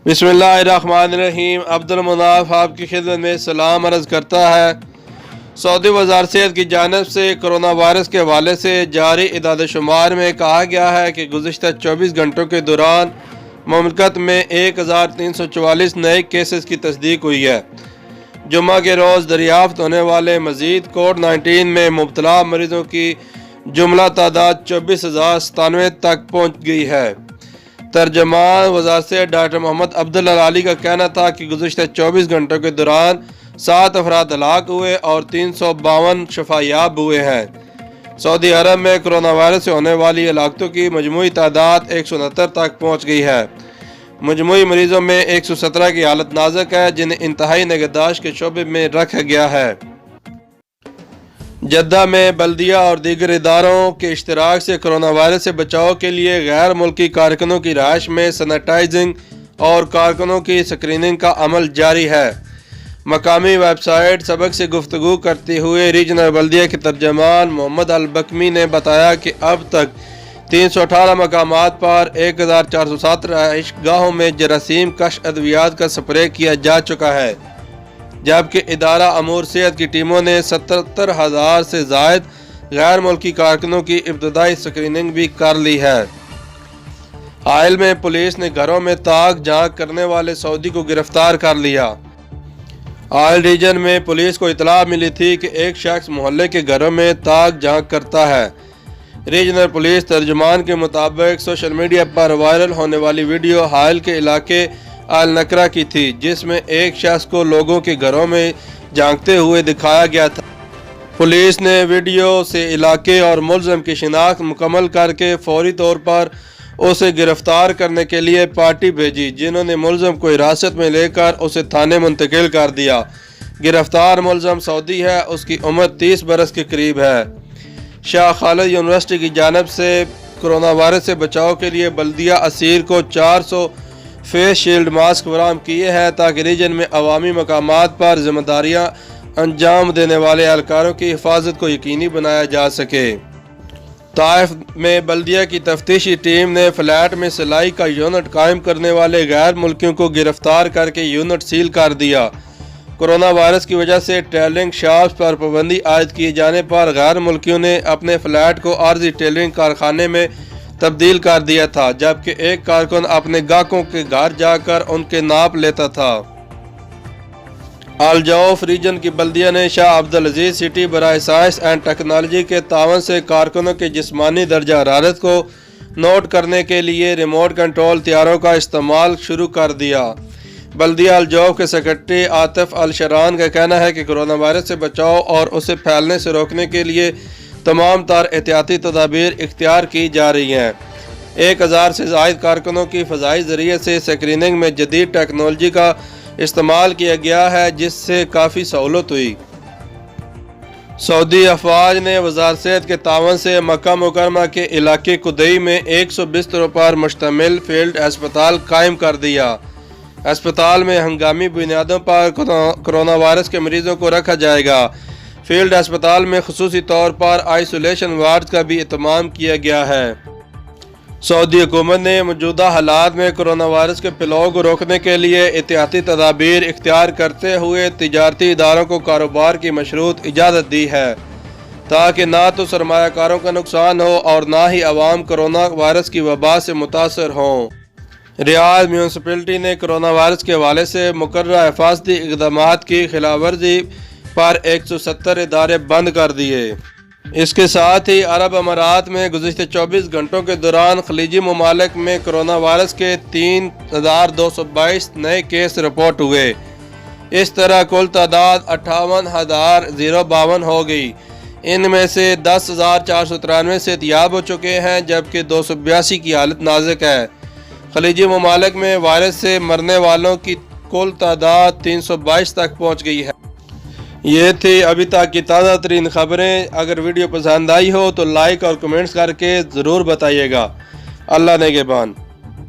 बिस्मिल्लाहिर्रहमानिर्रहीम। अब्दुल मुनाफ आपकी खिदमत में सलाम अर्ज़ करता है। सऊदी वज़ारत सेहत की जानिब से कोरोना वायरस के हवाले से जारी इदाद शुमार में कहा गया है कि गुज़िश्ता 24 घंटों के दौरान मुमलकत में 1344 नए केसेस की तस्दीक हुई है। जुम्मा के रोज़ दरियाफ्त होने वाले मज़ीद कोविड-19 में मुब्तला मरीज़ों की जुमला तादाद 24,097 तक पहुँच गई है। तर्जमान वज़ारत से डॉक्टर मोहम्मद अब्दुल अली का कहना था कि गुज़िश्ता 24 घंटों के दौरान 7 अफराद हलाक हुए और 352 शफायाब हुए हैं। सऊदी अरब में कोरोना वायरस से होने वाली हलाकतों की मजमूई तादाद 169 तक पहुँच गई है। मजमूई मरीज़ों में 117 की हालत नाजुक है, जिन्हें इंतहाई निगहदाश्त के शोबे में रखा गया है। जद्दा में बल्दिया और दीगर इदारों के इश्तराक से कोरोना वायरस से बचाव के लिए गैर मुल्की कारकुनों की रहायश में सैनिटाइजिंग और कारकुनों की स्क्रीनिंग का अमल जारी है। मकामी वेबसाइट सबक से गुफ्तगू करते हुए रीजनल बल्दिया के तर्जमान मोहम्मद अल बकमी ने बताया कि अब तक 318 मकामात पर 1407 रहायश गाहों में जरासीम कश अद्वियात का स्प्रे किया जा चुका है, जबकि इदारा अमूर सेहत की टीमों ने 77,000 से ज़ायद गैर मुल्की कारकुनों की इब्तदाई स्क्रीनिंग भी कर ली है। आयल में पुलिस ने घरों में ताक झांक करने वाले सऊदी को गिरफ्तार कर लिया। आयल रीजन में पुलिस को इतला मिली थी कि एक शख्स मोहल्ले के घरों में ताक झांक करता है। रीजनल पुलिस तर्जुमान के मुताबिक सोशल मीडिया पर वायरल होने वाली वीडियो हायल के इलाके अल नकरा की थी, जिसमें एक शख्स को लोगों के घरों में झांकते हुए दिखाया गया था। पुलिस ने वीडियो से इलाके और मुलज़िम की शिनाख्त मुकम्मल करके फौरी तौर पर उसे गिरफ्तार करने के लिए पार्टी भेजी, जिन्होंने मुलज़िम को हिरासत में लेकर उसे थाने मुंतकिल कर दिया। गिरफ्तार मुलज़िम सऊदी है, उसकी उम्र 30 बरस के करीब है। शाह खालिद यूनिवर्सिटी की जानिब से कोरोना वायरस से बचाव के लिए बल्दिया असीर को 400 फेस शील्ड मास्क फराहम किए हैं, ताकि रीजन में अवामी मकामात पर जिम्मेदारियां अंजाम देने वाले एहलकारों की हिफाजत को यकीनी बनाया जा सके। ताइफ में बल्दिया की तफ्तीशी टीम ने फ्लैट में सिलाई का यूनिट कायम करने वाले गैर मुल्कियों को गिरफ्तार करके यूनिट सील कर दिया। कोरोना वायरस की वजह से टेलरिंग शॉप्स पर पाबंदी आयद किए जाने पर गैर मुल्कियों ने अपने फ्लैट को आर्जी टेलरिंग कारखाने में तब्दील कर दिया था, जबकि एक कारकुन अपने गाहकों के घर जाकर उनके नाप लेता था। अल जौफ रीजन की बल्दिया ने शाह अब्दुल अजीज सिटी बराए साइंस एंड टेक्नोलॉजी के तावन से कारकुनों के जिस्मानी दर्जा हरारत को नोट करने के लिए रिमोट कंट्रोल हथियारों का इस्तेमाल शुरू कर दिया। बल्दिया अल जौफ के सेक्रेटरी आतिफ अल शरान का कहना है कि कोरोना वायरस से बचाव और उसे फैलने से रोकने के लिए तमाम तार एहतियाती तदाबीर इख्तियार की जा रही हैं। 1000 से ज़ायद कारकुनों की फ़ज़ाई ज़रिए से स्क्रीनिंग में जदीद टेक्नोलॉजी का इस्तेमाल किया गया है, जिससे काफ़ी सहूलत हुई। सऊदी अफवाज ने वज़ारत सेहत के तावन से मक्का मुकरमा के इलाके कुदई में 100 बिस्तरों पर मुश्तमिल फील्ड अस्पताल कायम कर दिया। अस्पताल में हंगामी बुनियादों पर कोरोना वायरस के मरीज़ों को रखा जाएगा। फील्ड अस्पताल में खुसूसी तौर पर आइसोलेशन वार्ड का भी इंतजाम किया गया है। सऊदी हुकूमत ने मौजूदा हालात में कोरोना वायरस के फैलाव को रोकने के लिए एहतियाती तदाबीर इख्तियार करते हुए तिजारती इदारों को कारोबार की मशरूत इजाज़त दी है, ताकि ना तो सरमायाकारों का नुकसान हो और ना ही अवाम कोरोना वायरस की वबा से मुतासर हों। रियाद म्यूनसिपलिटी ने कोरोना वायरस के हवाले से मुकर्रर हिफाजती इक़दामात की खिलाफवर्जी पर 170 इदारे बंद कर दिए। इसके साथ ही अरब अमारात में गुज़िश्ता 24 घंटों के दौरान खलीजी ममालिक में कोरोना वायरस के 3,222 नए केस रिपोर्ट हुए। इस तरह कुल तादाद 58,052 हो गई। इनमें से 10,493 सेहतियाब हो चुके हैं, जबकि 282 की हालत नाजुक है। खलीजी ममालिक में वायरस से मरने वालों की कुल तादाद 322 तक पहुँच गई है। ये थी अभी तक की ताज़ा तरीन खबरें। अगर वीडियो पसंद आई हो तो लाइक और कमेंट्स करके ज़रूर बताइएगा। अल्लाह नेगेबान।